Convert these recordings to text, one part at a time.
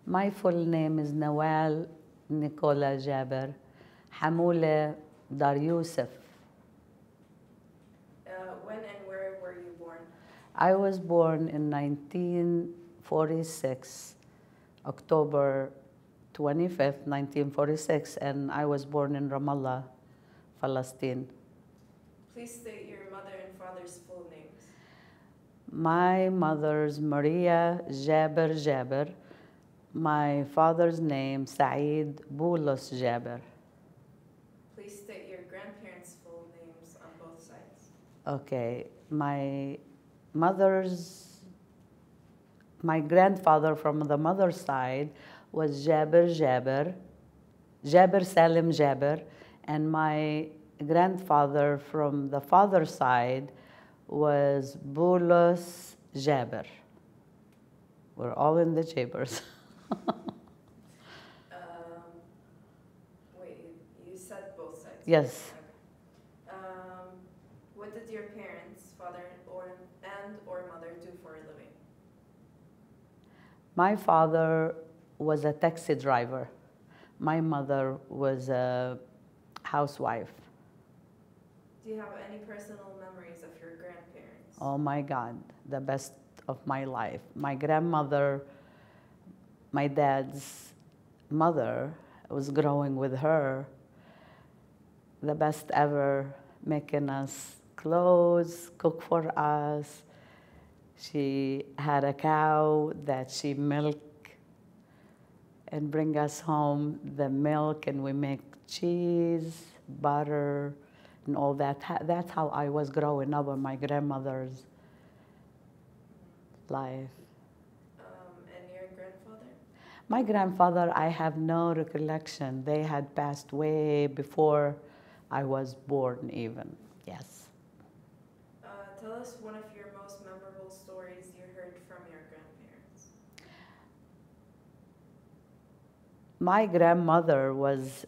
My full name is Nawal Nicola Jaber Hamoula Dar Youssef. When and where were you born? I was born in 1946, October 25th, 1946, and I was born in Ramallah, Palestine. Please state your mother and father's full names. My mother's Maria Jaber Jaber. My father's name Saeed Boulos Jaber. Please state your grandparents' full names on both sides. Okay, my grandfather from the mother's side was Jaber Jaber, Jaber Salim Jaber, and my grandfather from the father's side was Boulos Jaber. We're all in the Jabers. Wait, you said both sides. Yes. Okay. What did your parents, father or mother, do for a living? My father was a taxi driver. My mother was a housewife. Do you have any personal memories of your grandparents? Oh my God, the best of my life. My grandmother, my dad's mother, was growing with her. The best ever, making us clothes, cook for us. She had a cow that she milked and bring us home the milk, and we make cheese, butter, and all that. That's how I was growing up in my grandmother's life. And your grandfather? My grandfather, I have no recollection. They had passed way before I was born even, yes. Tell us one of your most memorable stories you heard from your grandparents. My grandmother was,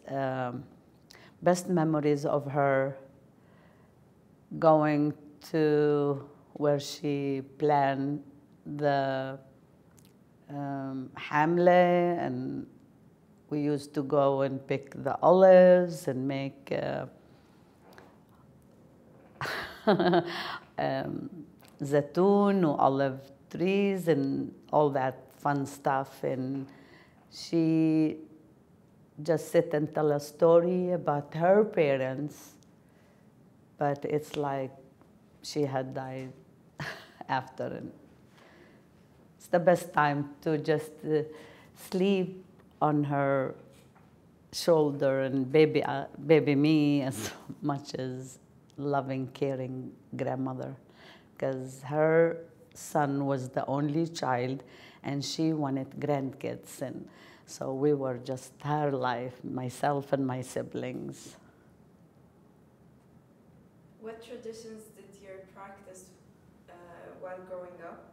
best memories of her going to where she planned the hamle, and we used to go and pick the olives and make zatoon or olive trees and all that fun stuff. And she just sit and tell a story about her parents, but it's like she had died after. And it's the best time to just sleep on her shoulder and baby me as much as loving, caring grandmother, because her son was the only child and she wanted grandkids, and so we were just her life, myself and my siblings. What traditions did you practice while growing up?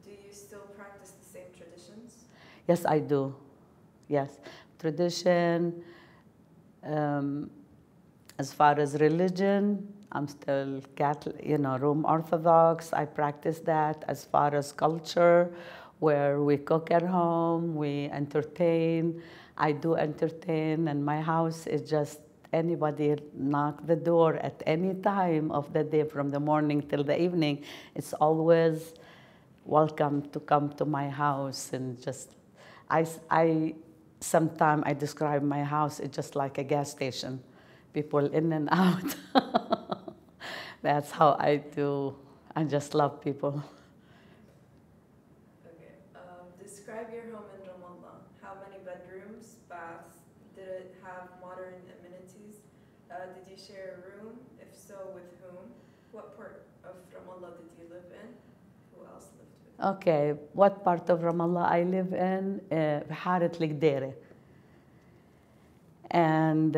Do you still practice the same traditions? Yes, I do. Yes, tradition. As far as religion, I'm still Catholic, Rome Orthodox. I practice that. As far as culture, where we cook at home, we entertain. I do entertain, and my house is just anybody knock the door at any time of the day, from the morning till the evening. It's always welcome to come to my house. And just, sometimes I describe my house, it's just like a gas station. People in and out. That's how I do. I just love people. Okay. Describe your home in Ramallah. How many bedrooms, baths? Did it have modern amenities? Did you share a room? If so, with whom? What part of Ramallah did you live in? Who else lived with you? Okay, what part of Ramallah I live in? Harat Ligdere. And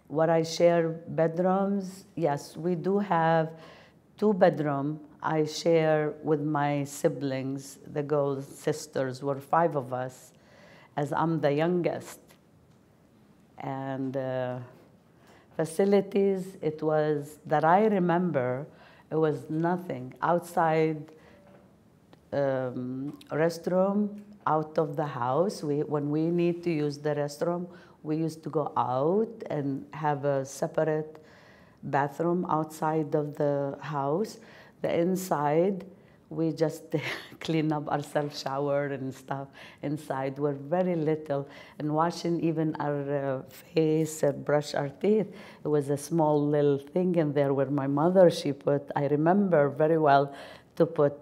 what I share bedrooms, yes, we do have 2 bedrooms. I share with my siblings, the girls, sisters, were 5 of us, as I'm the youngest. And facilities, it was, that I remember, it was nothing. Outside restroom out of the house. When we need to use the restroom, we used to go out and have a separate bathroom outside of the house. The inside, we just clean up ourselves, shower and stuff inside. We're very little. And washing even our face, brush our teeth, it was a small little thing in there where my mother, she put, I remember very well, to put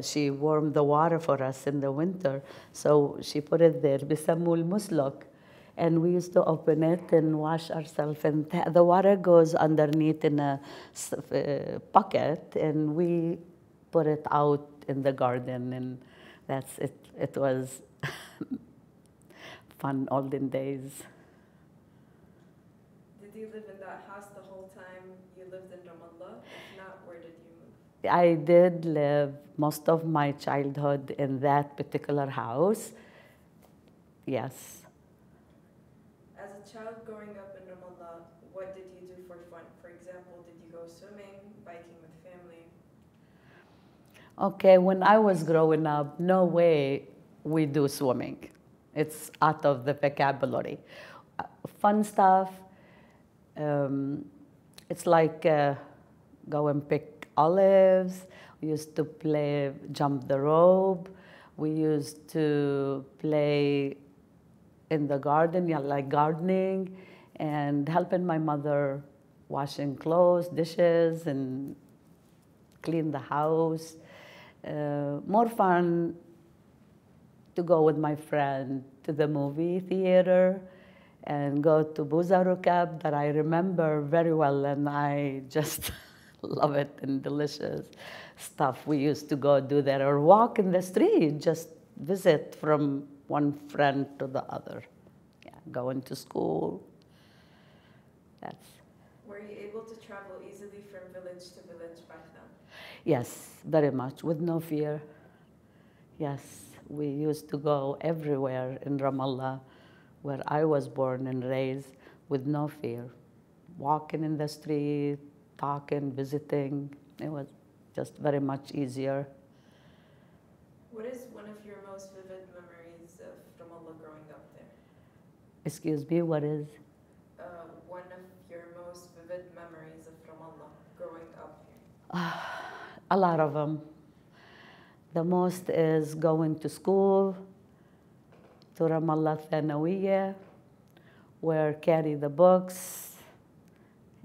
she warmed the water for us in the winter. So she put it there, بيسموه المسلك. And we used to open it and wash ourselves. And the water goes underneath in a bucket, and we put it out in the garden. And that's it. It was fun olden days. Did you live in that house the whole time you lived in Ramallah? If not, where did you move? I did live most of my childhood in that particular house. Yes. As a child growing up in Ramallah, what did you do for fun? For example, did you go swimming, biking with family? Okay, when I was growing up, no way we do swimming. It's out of the vocabulary. Fun stuff, it's like go and pick olives. We used to play jump the rope. We used to play in the garden, yeah, like gardening, and helping my mother washing clothes, dishes, and clean the house. More fun to go with my friend to the movie theater and go to Buzarukab that I remember very well, and I just love it, and delicious stuff we used to go do there, or walk in the street, just visit from one friend to the other. Yeah, going to school. That's. Were you able to travel easily from village to village back then? Yes, very much, with no fear. Yes, we used to go everywhere in Ramallah, where I was born and raised, with no fear. Walking in the street, talking, visiting, it was just very much easier. What is one of your most vivid memories of Ramallah growing up there? Excuse me, what is? One of your most vivid memories of Ramallah growing up here? A lot of them. The most is going to school, to Ramallah Thanawiyya, where carry the books.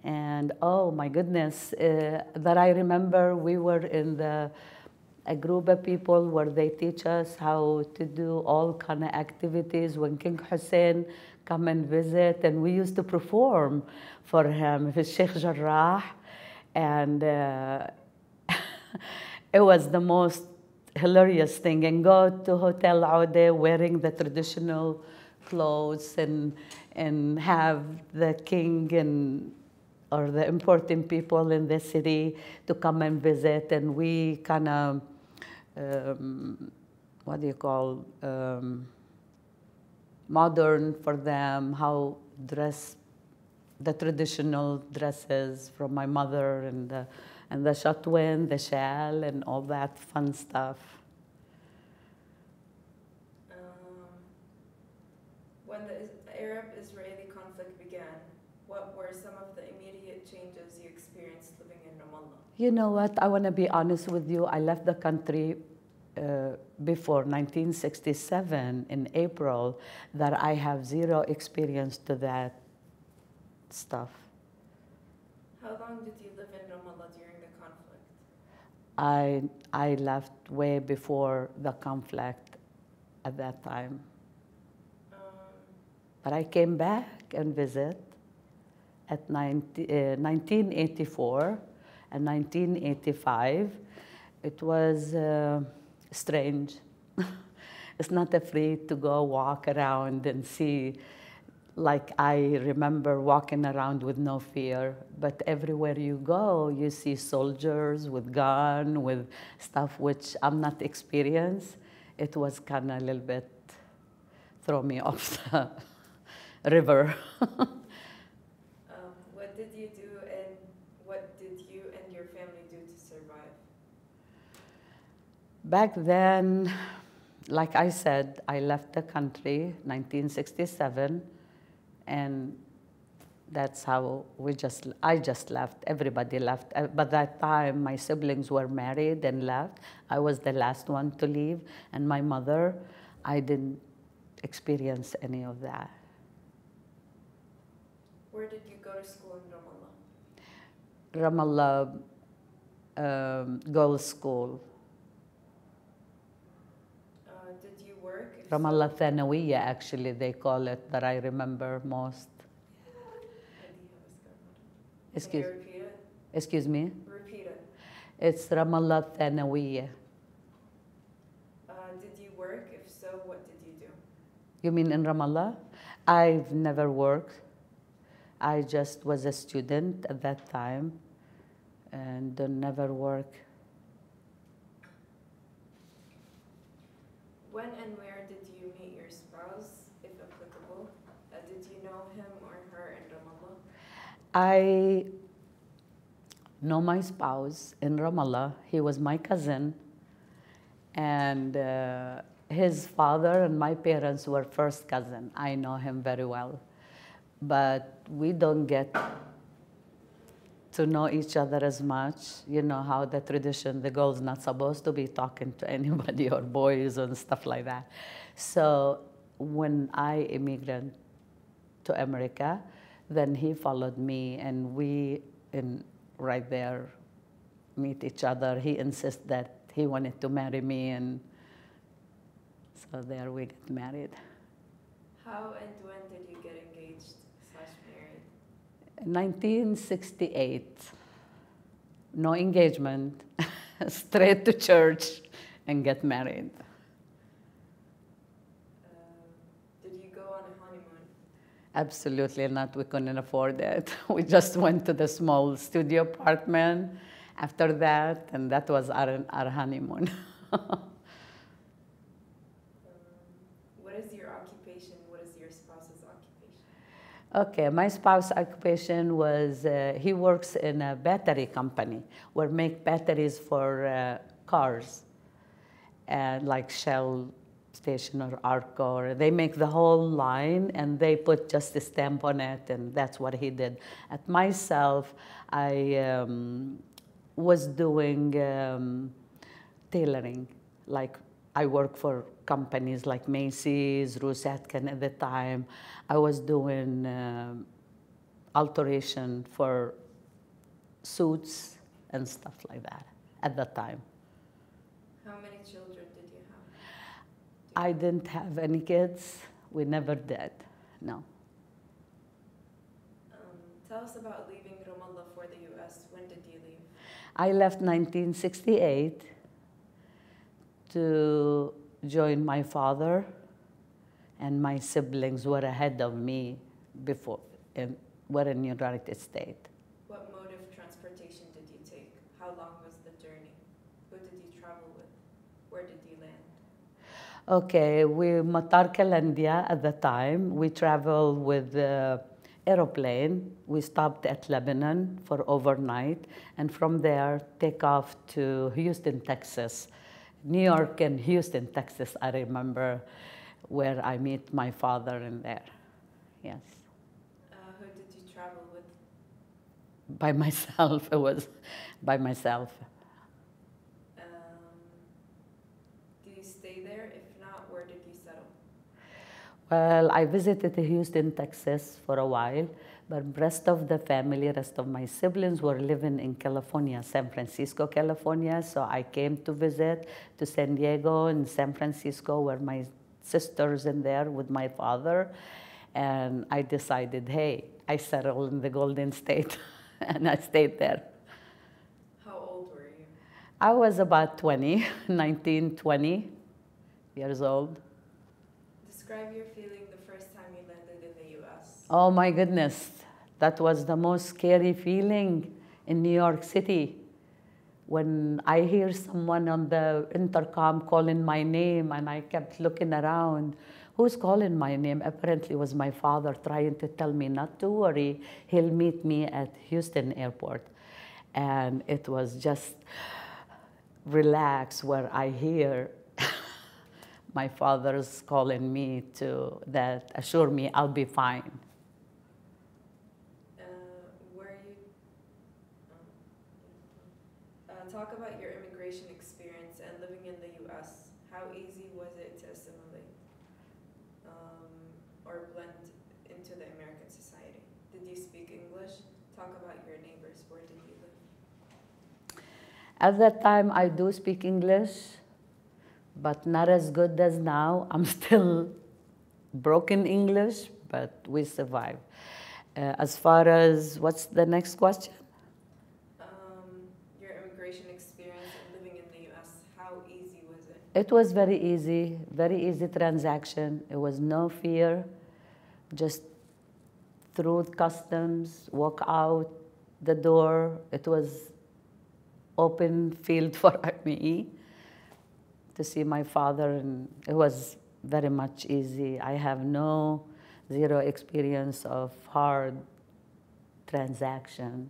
And oh my goodness, that I remember we were in a group of people where they teach us how to do all kind of activities. When King Hussein come and visit, and we used to perform for him, for Sheikh Jarrah, and it was the most hilarious thing. And go to Hotel Aude wearing the traditional clothes, and have the king and or the important people in the city to come and visit, and we kind of, what do you call, modern for them, how dress, the traditional dresses from my mother, and the shatwin, the shal, and all that fun stuff. When the Arab-Israeli conflict began, what were some of the immediate changes you experienced living in Ramallah? You know what? I want to be honest with you. I left the country before 1967 in April, that I have zero experience to that stuff. How long did you live in Ramallah during the conflict? I left way before the conflict at that time. But I came back and visit at 1984 and 1985. It was strange. It's not afraid to go walk around and see, like I remember walking around with no fear, but everywhere you go, you see soldiers with gun, with stuff which I'm not experienced. It was kind of a little bit throw me off the river. What did you do, and what did you and your family do to survive? Back then, like I said, I left the country 1967, and that's how I just left. Everybody left. By that time, my siblings were married and left. I was the last one to leave, and my mother, I didn't experience any of that. Where did you go to school in Ramallah? Ramallah Girls' School. Did you work? If Ramallah so, Thanawiya, actually, they call it, that I remember most. Can you repeat it? Excuse me? Repeat it. It's Ramallah Thanawiya. Did you work? If so, what did you do? You mean in Ramallah? I've never worked. I just was a student at that time and never work. When and where did you meet your spouse, if applicable? Did you know him or her in Ramallah? I know my spouse in Ramallah. He was my cousin, and his father and my parents were first cousin. I know him very well, but we don't get to know each other as much. You know how the tradition, the girl's not supposed to be talking to anybody or boys and stuff like that. So when I immigrated to America, then he followed me, and we right there meet each other. He insists that he wanted to marry me, and so there we get married. How and when did you get engaged/married? 1968. No engagement, straight to church and get married. Did you go on a honeymoon? Absolutely not. We couldn't afford it. We just went to the small studio apartment after that, and that was our honeymoon. What is your occupation? What is your spouse's occupation? Okay, my spouse's occupation was, he works in a battery company where make batteries for cars, and like Shell Station or Arco, or they make the whole line and they put just a stamp on it, and that's what he did. At myself, I was doing tailoring. Like I work for companies like Macy's, Rusatkin at the time. I was doing alteration for suits and stuff like that at the time. How many children did you have? I didn't have any kids. We never did, no. Tell us about leaving Ramallah for the U.S. When did you leave? I left 1968 to join my father, and my siblings were ahead of me before, and were in the United States. What mode of transportation did you take? How long was the journey? Who did you travel with? Where did you land? Okay, we Matar Kalandia at the time. We traveled with the aeroplane. We stopped at Lebanon for overnight, and from there take off to Houston, Texas. New York and Houston, Texas, I remember, where I meet my father in there. Yes. Who did you travel with? By myself. It was by myself. Do you stay there? If not, where did you settle? Well, I visited Houston, Texas for a while, but rest of the family, rest of my siblings were living in California, San Francisco, California. So I came to visit to San Diego and San Francisco, where my sister's in there with my father. And I decided, hey, I settled in the Golden State, and I stayed there. How old were you? I was about 20, 19, 20 years old. Describe your feeling the first time you landed in the U.S. Oh my goodness, that was the most scary feeling in New York City. When I hear someone on the intercom calling my name, and I kept looking around, who's calling my name? Apparently it was my father trying to tell me not to worry, he'll meet me at Houston Airport. And it was just relax, where I hear my father's calling me to that assure me I'll be fine. Where you talk about your immigration experience and living in the U.S. How easy was it to assimilate or blend into the American society? Did you speak English? Talk about your neighbors. Where did you live? At that time, I do speak English, but not as good as now. I'm still broken English, but we survive. As far as, what's the next question? Your immigration experience and living in the U.S., how easy was it? It was very easy transaction. It was no fear, just through customs, walk out the door. It was open field for me to see my father, and it was very much easy. I have zero experience of hard transaction.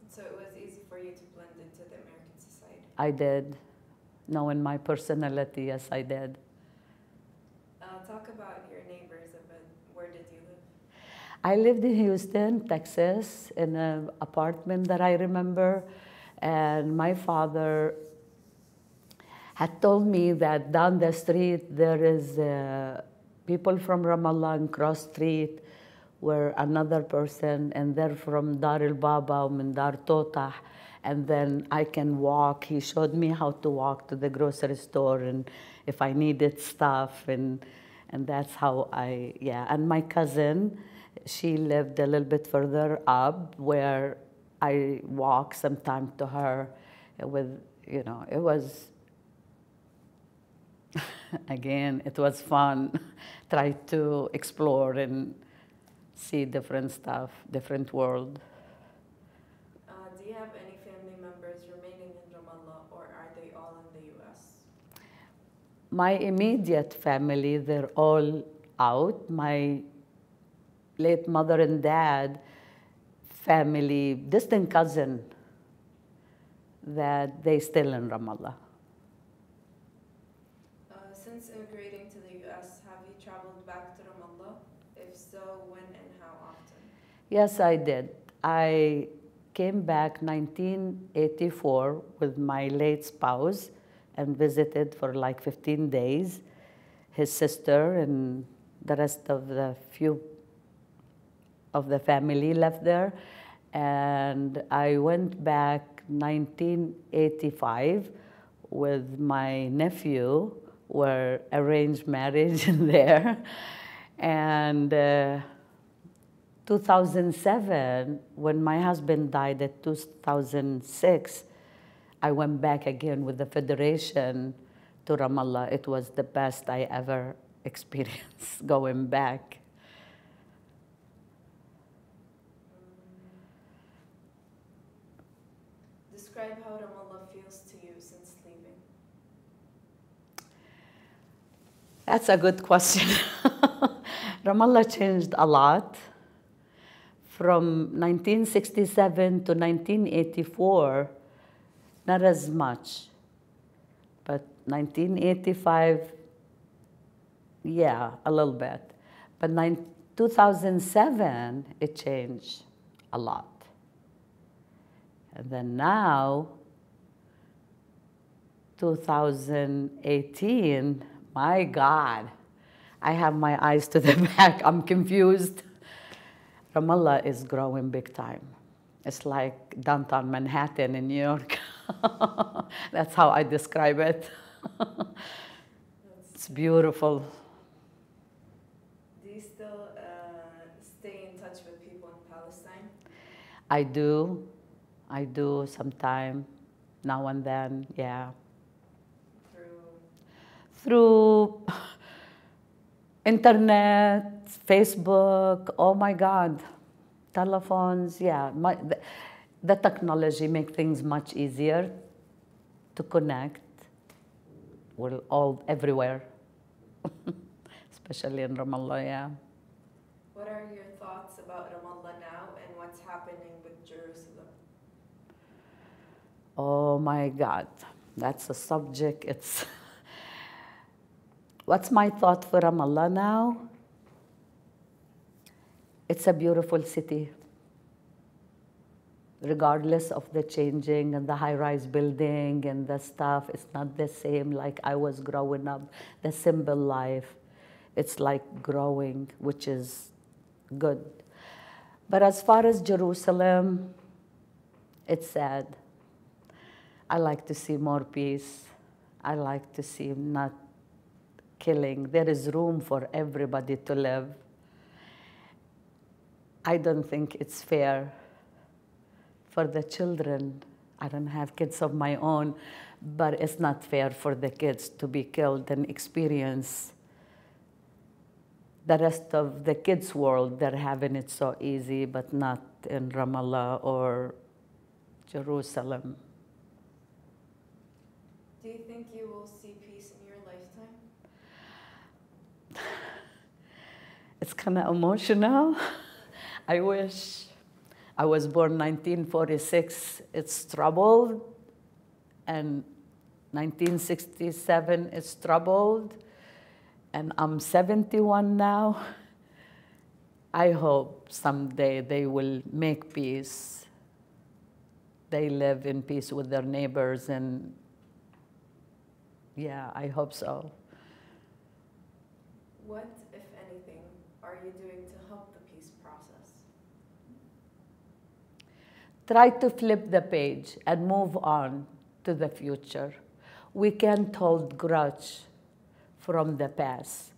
So it was easy for you to blend into the American society? I did. Knowing my personality, yes, I did. Talk about your neighbors a bit. Where did you live? I lived in Houston, Texas, in an apartment that I remember, and my father had told me that down the street there is people from Ramallah, and cross street were another person, and they're from Dar el Baba and Dar Totah, and then I can walk. He showed me how to walk to the grocery store, and if I needed stuff, and that's how and my cousin, she lived a little bit further up where I walk sometime to her with, it was, again, it was fun. Try to explore and see different stuff, different world. Do you have any family members remaining in Ramallah, or are they all in the U.S.? My immediate family, they're all out. My late mother and dad, family, distant cousin, that they still in Ramallah. Since immigrating to the U.S., have you traveled back to Ramallah? If so, when and how often? Yes, I did. I came back 1984 with my late spouse and visited for like 15 days. His sister and the rest of the few of the family left there. And I went back 1985 with my nephew, were arranged marriage there. And 2007, when my husband died at 2006, I went back again with the Federation to Ramallah. It was the best I ever experienced going back. Describe how Ramallah feels to you since leaving. That's a good question. Ramallah changed a lot. From 1967 to 1984, not as much. But 1985, yeah, a little bit. But 2007, it changed a lot. And then now, 2018, my God, I have my eyes to the back. I'm confused. Ramallah is growing big time. It's like downtown Manhattan in New York. That's how I describe it. It's beautiful. Do you still stay in touch with people in Palestine? I do sometime, now and then, yeah. Through internet, Facebook, oh my God, telephones, yeah. The technology makes things much easier to connect. We're all everywhere, especially in Ramallah, yeah. What are your thoughts about Ramallah now and what's happening with Jerusalem? Oh my God, that's a subject. What's my thought for Ramallah now? It's a beautiful city. Regardless of the changing and the high-rise building and the stuff, it's not the same like I was growing up, the simple life. It's like growing, which is good. But as far as Jerusalem, it's sad. I like to see more peace. I like to see not killing. There is room for everybody to live. I don't think it's fair for the children. I don't have kids of my own, but it's not fair for the kids to be killed and experience the rest of the kids' world. They're having it so easy, but not in Ramallah or Jerusalem. Do you think you will see peace in your lifetime? It's kind of emotional. I wish. I was born 1946, it's troubled, and 1967, it's troubled, and I'm 71 now. I hope someday they will make peace. They live in peace with their neighbors, and yeah, I hope so. What, if anything, are you doing to help the peace process? Try to flip the page and move on to the future. We can't hold grudge from the past.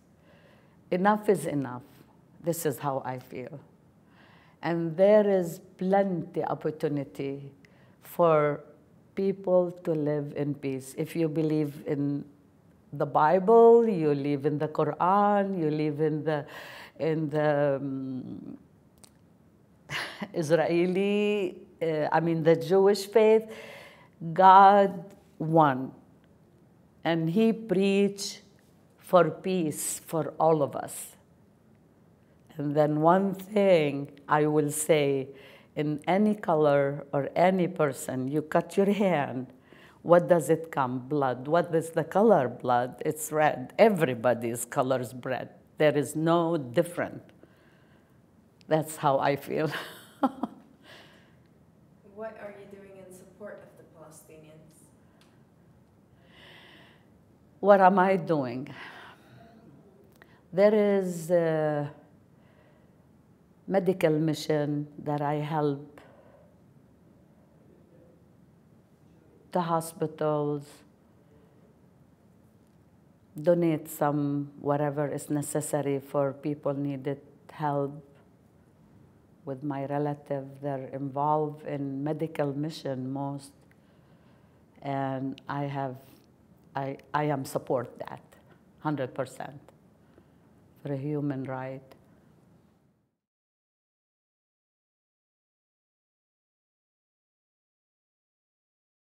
Enough is enough. This is how I feel. And there is plenty opportunity for people to live in peace. If you believe in the Bible, you live in the Quran, you live in the Israeli, the Jewish faith, God won. And he preached for peace for all of us. And then one thing I will say, in any color or any person, you cut your hand, what does it come? Blood. What is the color? Blood. It's red. Everybody's color is red. There is no different. That's how I feel. What are you doing in support of the Palestinians? What am I doing? There is a medical mission that I help the hospitals, donate some whatever is necessary for people needed help. With my relative, they're involved in medical mission most, and I am support that, 100%, for a human right.